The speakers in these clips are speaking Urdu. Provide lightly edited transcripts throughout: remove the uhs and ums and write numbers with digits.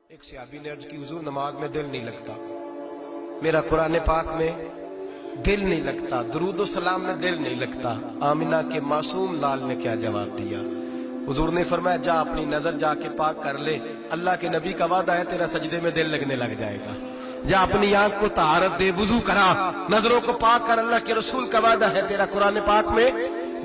ایک صحابی نے عرض کی حضور نماز میں دل نہیں لگتا، میرا قرآن پاک میں دل نہیں لگتا، درود و سلام میں دل نہیں لگتا۔ آمنہ کے معصوم لال نے کیا جواب دیا؟ حضور نے فرمایا جا اپنی نظر جا کے پاک کر لے، اللہ کے نبی کا وعدہ ہے تیرا سجدے میں دل لگنے لگ جائے گا۔ جا اپنی آنکھ کو طہارت دے، وضو کرا، نظروں کو پاک کر، اللہ کے رسول کا وعدہ ہے تیرا قرآن پاک میں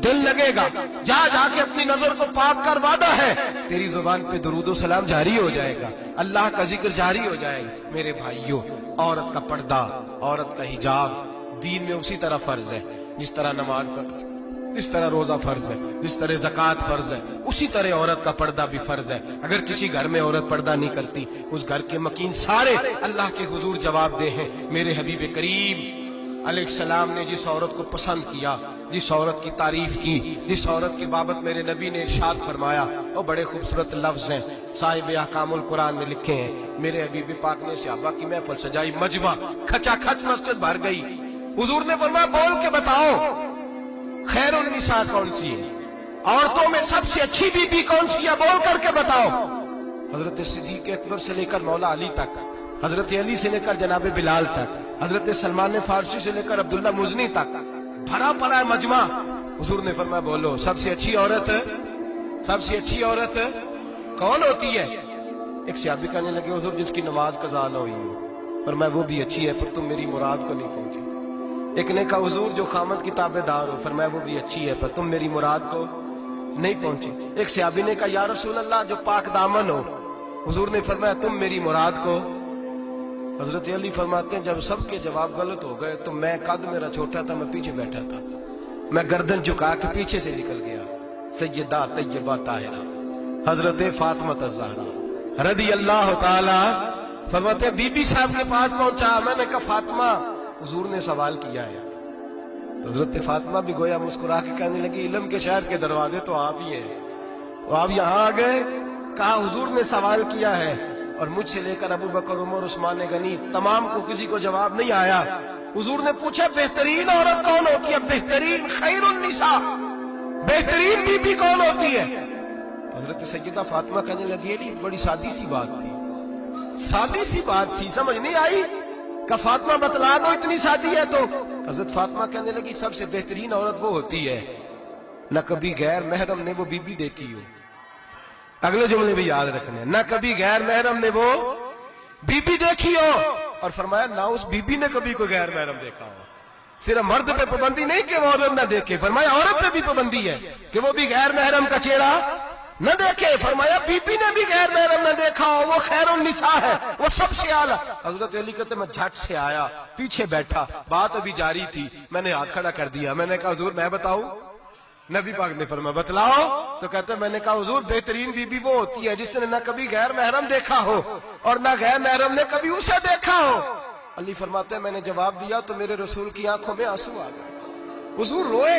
دل لگے گا۔ جا جا کے اپنی نظر کو پاک کر، وعدہ ہے تیری زبان پہ درود و سلام جاری ہو جائے گا، اللہ کا ذکر جاری ہو جائے گا۔ میرے بھائیوں، عورت کا پردہ، عورت کا حجاب دین میں اسی طرح فرض ہے جس طرح نماز فرض ہے، جس طرح روزہ فرض ہے، جس طرح زکوٰۃ فرض ہے، اسی طرح عورت کا پردہ بھی فرض ہے۔ اگر کسی گھر میں عورت پردہ نہیں کرتی، اس گھر کے مکین سارے اللہ کے حضور جواب دے ہیں۔ میرے حبیب کریم علیہ السلام نے جس عورت کو پسند کیا، جس عورت کی تعریف کی، جس عورت کی بابت میرے نبی نے ارشاد فرمایا، وہ بڑے خوبصورت لفظ ہیں، صاحب احکام القرآن میں لکھے ہیں۔ میرے حبیب پاک نے صحابہ کی محفل سجائی، مجمع کھچا کھچ مسجد بھر گئی۔ حضور نے فرمایا بول کے بتاؤ خیر النساء کون سی ہے، عورتوں میں سب سے اچھی بی بی کون سی ہے، بول کر کے بتاؤ۔ حضرت صدیق اکبر سے لے کر مولا علی تک، حضرت علی سے لے کر جناب بلال تک، حضرت سلمان فارسی سے لے کر عبداللہ مزنی تک بھرا پڑا ہے مجمع۔ حضور نے فرمایا بولو سب سے اچھی عورت، سب سے اچھی عورت کون ہوتی ہے؟ ایک صحابی کہنے لگے حضور جس کی نماز قضا نہ ہوئی ہو، فرمایا وہ بھی اچھی ہے پر تم میری مراد کو نہیں پہنچی۔ ایک نے کہا حضور جو خامد کی تابع دار ہو، فرمایا وہ بھی اچھی ہے پر تم میری مراد کو نہیں پہنچی۔ ایک صحابی نے کہا یا رسول اللہ جو پاک دامن ہو، حضور نے فرمایا تم میری مراد کو۔ حضرت علی فرماتے ہیں جب سب کے جواب غلط ہو گئے تو میں، قد میرا چھوٹا تھا، میں پیچھے بیٹھا تھا، میں گردن جھکا کے پیچھے سے نکل گیا۔ سیدہ طیبہ طاہرہ حضرت فاطمہ الزہرا رضی اللہ تعالی فرماتے ہیں بی بی صاحب کے پاس پہنچا، میں نے کہا فاطمہ حضور نے سوال کیا ہے۔ تو حضرت فاطمہ بھی گویا مسکرا کے کہنے لگی علم کے شہر کے دروازے تو آپ ہی ہیں، تو آپ یہاں آ گئے۔ کہا حضور نے سوال کیا ہے اور مجھ سے لے کر ابو بکر عمر عثمان غنی تمام کو کسی کو جواب نہیں آیا۔ حضور نے پوچھا بہترین عورت کون ہوتی ہے، بہترین خیر النساء، بہترین بی بی کون ہوتی ہے؟ حضرت سیدہ فاطمہ کہنے لگی علی بڑی سادی سی بات تھی، سادی سی بات تھی، سمجھ نہیں آئی؟ کہ فاطمہ بتلا دو اتنی سادی ہے تو۔ حضرت فاطمہ کہنے لگی سب سے بہترین عورت وہ ہوتی ہے نہ کبھی غیر محرم نے وہ بی بی دیکھی ہو۔ اگلے جملے بھی یاد رکھنے، نہ کبھی غیر محرم نے وہ بی بی دیکھی ہو، اور فرمایا نہ اس بی بی نے کبھی کوئی غیر محرم دیکھا ہو۔ صرف مرد پہ پابندی نہیں کہ وہ عورت نہ دیکھے، فرمایا عورت پہ بھی پابندی ہے کہ وہ بھی غیر محرم کا چہرہ نہ دیکھے۔ فرمایا بی بی نے بھی غیر محرم نہ دیکھا ہو، وہ خیر النساء ہے، وہ سب سے اعلیٰ۔ حضرت علی کہتے میں جھٹ سے آیا، پیچھے بیٹھا، بات ابھی جاری تھی، میں نے ہاتھ کھڑا کر دیا، میں نے کہا حضور میں بتاؤں؟ نبی پاک نے فرمایا بتلاؤ۔ تو کہتے میں نے کہا حضور بہترین بی بی وہ ہوتی ہے جس نے نہ کبھی غیر محرم دیکھا ہو اور نہ غیر محرم نے کبھی اسے دیکھا ہو۔ علی فرماتے ہیں میں نے جواب دیا تو میرے رسول کی آنکھوں میں آنسو آ گئے، حضور روئے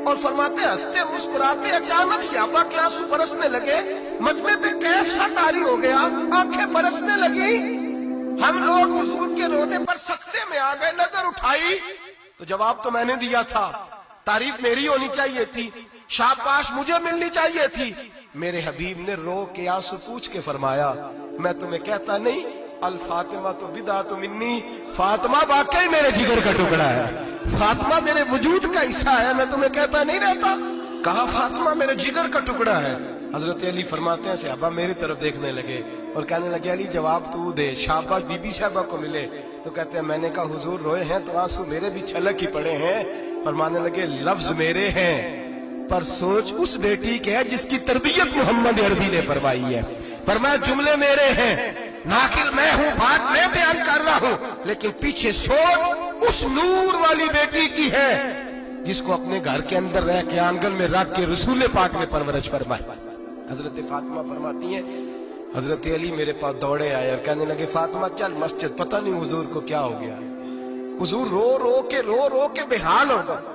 اور فرماتے ہنستے مسکراتے اچانک صحابہ کے آنسو برسنے لگے، مجمع پہ کیف سا طاری ہو گیا، آنکھیں برسنے لگی۔ ہم لوگ حضور کے رونے پر سکتے میں آ گئے، نظر اٹھائی تو جواب تو میں نے دیا تھا، تعریف میری ہونی چاہیے تھی، شاباش مجھے ملنی چاہیے تھی۔ میرے حبیب نے رو کے آنسو پوچھ کے فرمایا میں تمہیں کہتا نہیں الفاطمہ تو بدعۃ منی، فاطمہ واقعی میرے جگر کا ٹکڑا ہے، فاطمہ میرے وجود کا حصہ ہے، میں تمہیں کہتا نہیں رہتا؟ کہا فاطمہ میرے جگر کا ٹکڑا ہے۔ حضرت علی فرماتے ہیں صحابہ میری طرف دیکھنے لگے اور کہنے لگے علی جواب تو دے، شاباش بی بی صاحبہ کو ملے۔ تو کہتے ہیں میں نے کہا حضور روئے ہیں تو آنسو میرے بھی چھلک ہی پڑے ہیں۔ فرمانے لگے لفظ میرے ہیں پر سوچ اس بیٹی کے ہے جس کی تربیت محمد عربی نے فرمائی ہے۔ فرمایا جملے میرے ہیں، ناقل میں ہوں، بات میں بیان کر رہا ہوں، لیکن پیچھے سوچ اس نور والی بیٹی کی ہے جس کو اپنے گھر کے اندر رہ کے آنگن میں رکھ کے رسول پاک نے پرورش فرمائی۔ حضرت فاطمہ فرماتی ہیں حضرت علی میرے پاس دوڑے آئے اور کہنے لگے فاطمہ چل مسجد، پتہ نہیں حضور کو کیا ہو گیا۔ حضور رو کے بےحال ہو گئے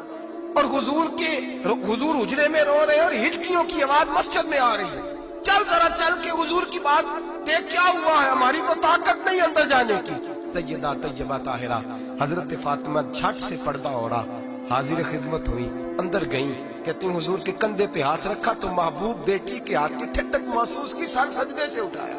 اور حضور حجرے میں رو رہے ہیں اور ہچکیوں کی آواز مسجد میں آ رہی ہے، چل ذرا چل کے حضور کی بات دیکھ کیا ہوا ہے، ہماری کو طاقت نہیں اندر جانے کی۔ سیدہ طیبہ طاہرہ حضرت فاطمہ جھٹ سے پردہ اوڑا، حاضر خدمت ہوئی، اندر گئیں، کہتی ہیں حضور کے کندھے پہ ہاتھ رکھا تو محبوب بیٹی کے ہاتھ کی ٹھنڈک محسوس کی، سر سجدے سے اٹھایا،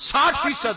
60%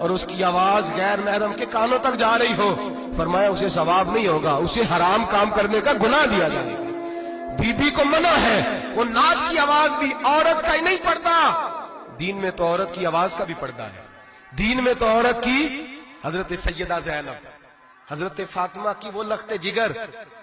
اور اس کی آواز غیر محرم کے کانوں تک جا رہی ہو، فرمایا اسے ثواب نہیں ہوگا، اسے حرام کام کرنے کا گناہ دیا جائے گا۔ بی بی کو منع ہے، وہ نعت کی آواز بھی عورت کا ہی نہیں پڑتا، دین میں تو عورت کی آواز کا بھی پردہ ہے۔ دین میں تو عورت کی حضرت سیدہ زینب، حضرت فاطمہ کی وہ لخت جگر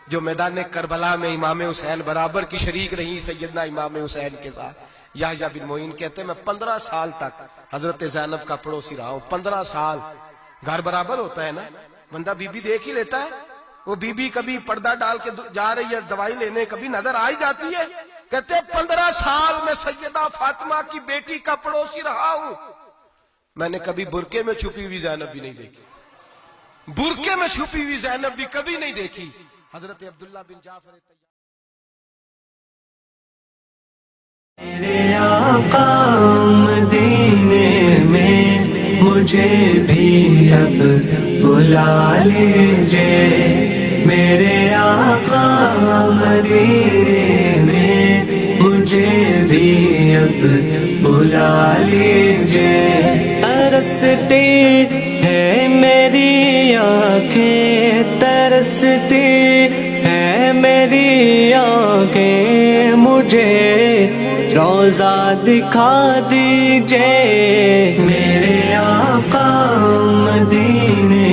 جو میدان کربلا میں امام حسین برابر کی شریک رہی سیدنا امام حسین کے ساتھ۔ یحییٰ بن معین کہتے ہیں میں 15 سال تک حضرت زینب کا پڑوسی رہا ہوں۔ 15 سال، گھر برابر ہوتا ہے نا، بندہ بی بی دیکھ ہی لیتا ہے۔ وہ بی بی کبھی پردہ ڈال کے جا رہی ہے دوائی لینے، کبھی نظر آ ہی جاتی ہے۔ کہتے ہیں 15 سال میں سیدہ فاطمہ کی بیٹی کا پڑوسی رہا ہوں، میں نے کبھی برقعے میں چھپی ہوئی زینب بھی نہیں دیکھی، برقعے میں چھپی ہوئی زینب بھی کبھی نہیں دیکھی۔ حضرت عبداللہ بن جعفر طیار میرے آقا مدینے میں مجھے بھی اب بلا لیجئے، میرے آقا مدینے میں مجھے بھی اب بلا لیجئے۔ ترستی ہے میری آنکھیں، ترستی ہے میری آنکھیں، مجھے روضہ دکھا دیجئے، میرے آقا مدینے